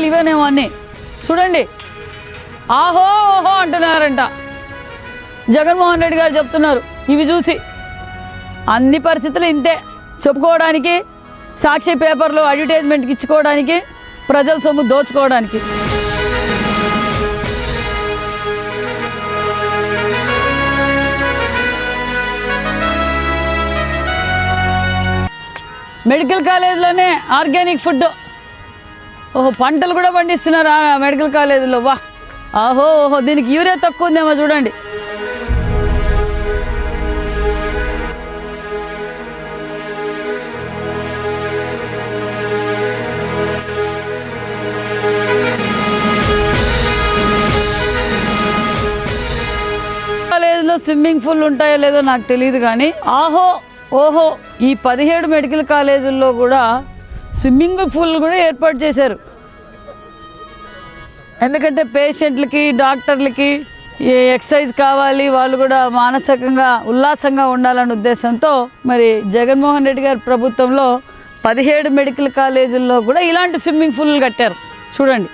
ఇవేనేమో అన్నీ చూడండి. ఆహో ఓహో అంటున్నారంట. జగన్మోహన్ రెడ్డి గారు చెప్తున్నారు ఇవి చూసి. అన్ని పరిస్థితులు ఇంతే, చెప్పుకోవడానికి, సాక్షి పేపర్లో అడ్వర్టైజ్మెంట్కి ఇచ్చుకోవడానికి, ప్రజల సొమ్ము దోచుకోవడానికి. మెడికల్ కాలేజీలోనే ఆర్గానిక్ ఫుడ్, ఓహో పంటలు కూడా పండిస్తున్నారు ఆ మెడికల్ కాలేజీలో. వా ఆహో ఓహో, దీనికి యూరియా తక్కువ ఉందేమో చూడండి. కాలేజీలో స్విమ్మింగ్ పూల్ ఉంటాయో లేదో నాకు తెలియదు కానీ ఆహో ఓహో ఈ 17 మెడికల్ కాలేజీల్లో కూడా స్విమ్మింగ్ పూల్ కూడా ఏర్పాటు చేశారు. ఎందుకంటే పేషెంట్లకి, డాక్టర్లకి ఎక్సర్సైజ్ కావాలి, వాళ్ళు కూడా మానసికంగా ఉల్లాసంగా ఉండాలనే ఉద్దేశంతో మరి జగన్మోహన్ రెడ్డి గారి ప్రభుత్వంలో 17 మెడికల్ కాలేజీల్లో కూడా ఇలాంటి స్విమ్మింగ్ పూల్లు కట్టారు చూడండి.